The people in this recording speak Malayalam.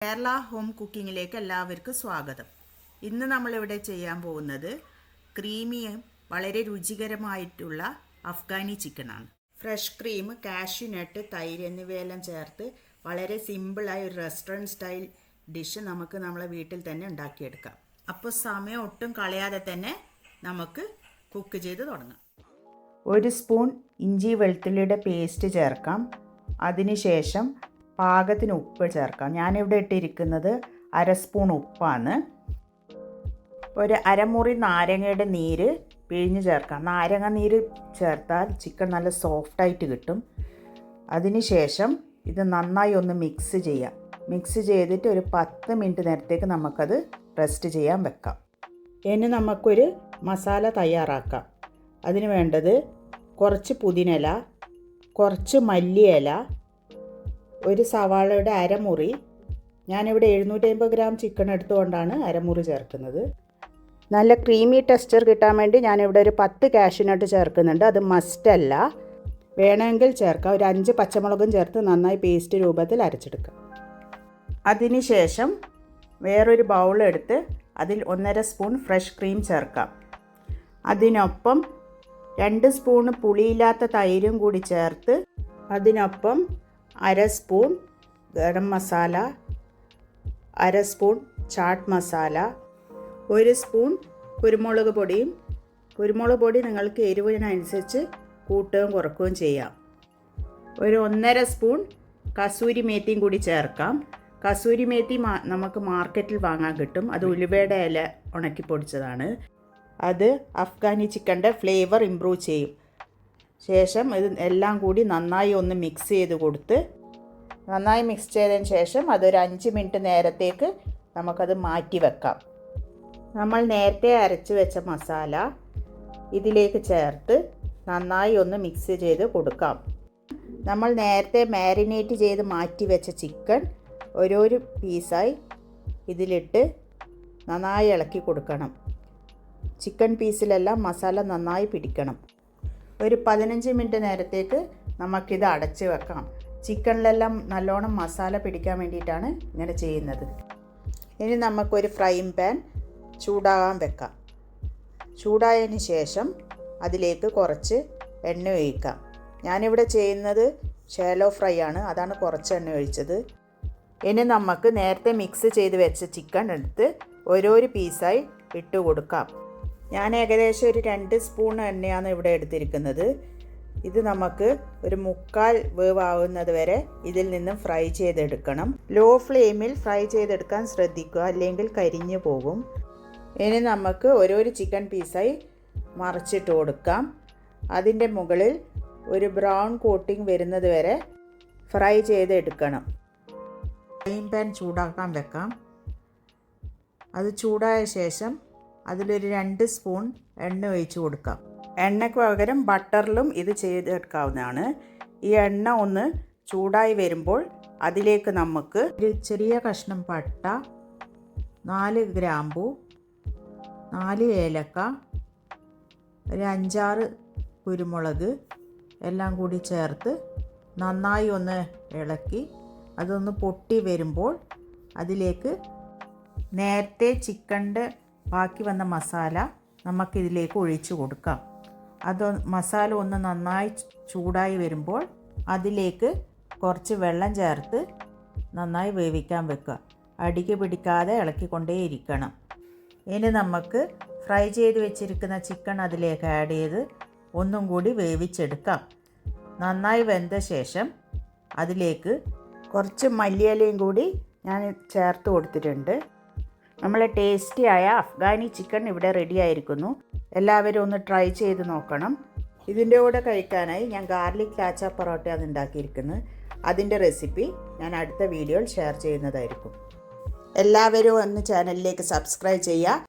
കേരള ഹോം കുക്കിങ്ങിലേക്ക് എല്ലാവർക്കും സ്വാഗതം. ഇന്ന് നമ്മളിവിടെ ചെയ്യാൻ പോകുന്നത് ക്രീമിയും വളരെ രുചികരമായിട്ടുള്ള അഫ്ഗാനി ചിക്കനാണ്. ഫ്രഷ് ക്രീം, കാഷ്യൂനട്ട്, തൈര് എന്നിവയെല്ലാം ചേർത്ത് വളരെ സിമ്പിളായ ഒരു റെസ്റ്റോറൻറ്റ് സ്റ്റൈൽ ഡിഷ് നമുക്ക് നമ്മളെ വീട്ടിൽ തന്നെ ഉണ്ടാക്കിയെടുക്കാം. അപ്പോൾ സമയം ഒട്ടും കളയാതെ തന്നെ നമുക്ക് കുക്ക് ചെയ്ത് തുടങ്ങാം. 1 സ്പൂൺ ഇഞ്ചി വെളുത്തുള്ളിയുടെ പേസ്റ്റ് ചേർക്കാം. അതിനുശേഷം പാകത്തിന് ഉപ്പ് ചേർക്കാം. ഞാനിവിടെ ഇട്ടിരിക്കുന്നത് 1/2 സ്പൂൺ ഉപ്പാണ്. ഒരു അരമുറി നാരങ്ങയുടെ നീര് പിഴിഞ്ഞ് ചേർക്കാം. നാരങ്ങ നീര് ചേർത്താൽ ചിക്കൻ നല്ല സോഫ്റ്റായിട്ട് കിട്ടും. അതിനുശേഷം ഇത് നന്നായി ഒന്ന് മിക്സ് ചെയ്യാം. മിക്സ് ചെയ്തിട്ട് ഒരു 10 മിനിറ്റ് നേരത്തേക്ക് നമുക്കത് റെസ്റ്റ് ചെയ്യാൻ വെക്കാം. ഇനി നമുക്കൊരു മസാല തയ്യാറാക്കാം. അതിന് വേണ്ടത് കുറച്ച് പുതിനയില, കുറച്ച് മല്ലിയില, ഒരു സവാളയുടെ അരമുറി. ഞാനിവിടെ 750 ഗ്രാം ചിക്കൻ എടുത്തുകൊണ്ടാണ് അരമുറി ചേർക്കുന്നത്. നല്ല ക്രീമി ടെക്സ്ചർ കിട്ടാൻ വേണ്ടി ഞാനിവിടെ ഒരു 10 കാഷ്യൂനട്ട് ചേർക്കുന്നുണ്ട്. അത് മസ്റ്റല്ല, വേണമെങ്കിൽ ചേർക്കാം. ഒരു 5 പച്ചമുളകും ചേർത്ത് നന്നായി പേസ്റ്റ് രൂപത്തിൽ അരച്ചെടുക്കാം. അതിനുശേഷം വേറൊരു ബൗളെടുത്ത് അതിൽ 1.5 സ്പൂൺ ഫ്രഷ് ക്രീം ചേർക്കാം. അതിനൊപ്പം 2 സ്പൂൺ പുളിയില്ലാത്ത തൈരും കൂടി ചേർത്ത് അതിനൊപ്പം 1/2 spoon garam masala, 1/2 spoon chaat masala, 1 spoon കുരുമുളക് പൊടിയും. കുരുമുളക് പൊടി നിങ്ങൾക്ക് എരിവിനനുസരിച്ച് കൂട്ടുകയും കുറക്കുകയും ചെയ്യാം. ഒരു 1.5 സ്പൂൺ കസൂരി മേത്തിയും കൂടി ചേർക്കാം. കസൂരി മേത്തി നമുക്ക് മാർക്കറ്റിൽ വാങ്ങാൻ കിട്ടും. അത് ഉലുവയുടെ ഇല ഉണക്കി പൊടിച്ചതാണ്. അത് അഫ്ഗാനി ചിക്കൻ്റെ ഫ്ലേവർ ഇമ്പ്രൂവ് ചെയ്യും. ശേഷം ഇത് എല്ലാം കൂടി നന്നായി ഒന്ന് മിക്സ് ചെയ്ത് കൊടുത്ത് നന്നായി മിക്സ് ചെയ്തതിന് ശേഷം അതൊരു 5 മിനിറ്റ് നേരത്തേക്ക് നമുക്കത് മാറ്റി വെക്കാം. നമ്മൾ നേരത്തെ അരച്ച് വെച്ച മസാല ഇതിലേക്ക് ചേർത്ത് നന്നായി ഒന്ന് മിക്സ് ചെയ്ത് കൊടുക്കാം. നമ്മൾ നേരത്തെ മാരിനേറ്റ് ചെയ്ത് മാറ്റി വെച്ച ചിക്കൻ ഓരോരോ പീസായി ഇതിലിട്ട് നന്നായി ഇളക്കി കൊടുക്കണം. ചിക്കൻ പീസിലെല്ലാം മസാല നന്നായി പിടിക്കണം. ഒരു 15 മിനിറ്റ് നേരത്തേക്ക് നമുക്കിത് അടച്ച് വെക്കാം. ചിക്കനിലെല്ലാം നല്ലോണം മസാല പിടിക്കാൻ വേണ്ടിയിട്ടാണ് ഇങ്ങനെ ചെയ്യുന്നത്. ഇനി നമുക്കൊരു ഫ്രൈയിങ് പാൻ ചൂടാകാൻ വെക്കാം. ചൂടായതിന് ശേഷം അതിലേക്ക് കുറച്ച് എണ്ണ ഒഴിക്കാം. ഞാനിവിടെ ചെയ്യുന്നത് ഷാലോ ഫ്രൈ ആണ്, അതാണ് കുറച്ച് എണ്ണ ഒഴിച്ചത്. ഇനി നമുക്ക് നേരത്തെ മിക്സ് ചെയ്ത് വെച്ച ചിക്കൻ എടുത്ത് ഓരോരോ പീസായി ഇട്ട് കൊടുക്കാം. ഞാൻ ഏകദേശം ഒരു 2 സ്പൂൺ എണ്ണയാണ് ഇവിടെ എടുത്തിരിക്കുന്നത്. ഇത് നമുക്ക് ഒരു 1/4 വേവാകുന്നത് വരെ ഇതിൽ നിന്നും ഫ്രൈ ചെയ്തെടുക്കണം. ലോ ഫ്ലെയിമിൽ ഫ്രൈ ചെയ്തെടുക്കാൻ ശ്രദ്ധിക്കുക, അല്ലെങ്കിൽ കരിഞ്ഞു പോകും. ഇനി നമുക്ക് ഓരോരോ ചിക്കൻ പീസായി മറിച്ചിട്ട് കൊടുക്കാം. അതിൻ്റെ മുകളിൽ ഒരു ബ്രൗൺ കോട്ടിംഗ് വരുന്നത് വരെ ഫ്രൈ ചെയ്തെടുക്കണം. ഫ്രൈയിങ് പാൻ ചൂടാക്കാൻ വെക്കാം. അത് ചൂടായ ശേഷം അതിലൊരു 2 സ്പൂൺ എണ്ണ ഒഴിച്ച് കൊടുക്കാം. എണ്ണയ്ക്ക് പകരം ബട്ടറിലും ഇത് ചെയ്തെടുക്കാവുന്നതാണ്. ഈ എണ്ണ ഒന്ന് ചൂടായി വരുമ്പോൾ അതിലേക്ക് നമുക്ക് ഒരു ചെറിയ കഷ്ണം പട്ട, 4 ഗ്രാമ്പു, 4 ഏലക്ക, ഒരു 5-6 കുരുമുളക് എല്ലാം കൂടി ചേർത്ത് നന്നായി ഒന്ന് ഇളക്കി അതൊന്ന് പൊട്ടി വരുമ്പോൾ അതിലേക്ക് നേരത്തെ ചിക്കൻ്റെ ബാക്കി വന്ന മസാല നമുക്കിതിലേക്ക് ഒഴിച്ചു കൊടുക്കാം. അത് മസാല ഒന്ന് നന്നായി ചൂടായി വരുമ്പോൾ അതിലേക്ക് കുറച്ച് വെള്ളം ചേർത്ത് നന്നായി വേവിക്കാൻ വെക്കുക. അടിക്ക് പിടിക്കാതെ ഇളക്കിക്കൊണ്ടേയിരിക്കണം. ഇനി നമുക്ക് ഫ്രൈ ചെയ്ത് വെച്ചിരിക്കുന്ന ചിക്കൻ അതിലേക്ക് ആഡ് ചെയ്ത് ഒന്നും കൂടി വേവിച്ചെടുക്കാം. നന്നായി വെന്ത ശേഷം അതിലേക്ക് കുറച്ച് മല്ലിയിലയും കൂടി ഞാൻ ചേർത്ത് കൊടുത്തിട്ടുണ്ട്. നമ്മളെ ടേസ്റ്റിയായ അഫ്ഗാനി ചിക്കൻ ഇവിടെ റെഡി ആയിരിക്കുന്നു. എല്ലാവരും ഒന്ന് ട്രൈ ചെയ്ത് നോക്കണം. ഇതിൻ്റെ കൂടെ കഴിക്കാനായി ഞാൻ ഗാർലിക് ലാച്ച പൊറോട്ടയാണ് ഉണ്ടാക്കിയിരിക്കുന്നത്. അതിൻ്റെ റെസിപ്പി ഞാൻ അടുത്ത വീഡിയോയിൽ ഷെയർ ചെയ്യുന്നതായിരിക്കും. എല്ലാവരും ഒന്ന് ചാനലിലേക്ക് സബ്സ്ക്രൈബ് ചെയ്യുക.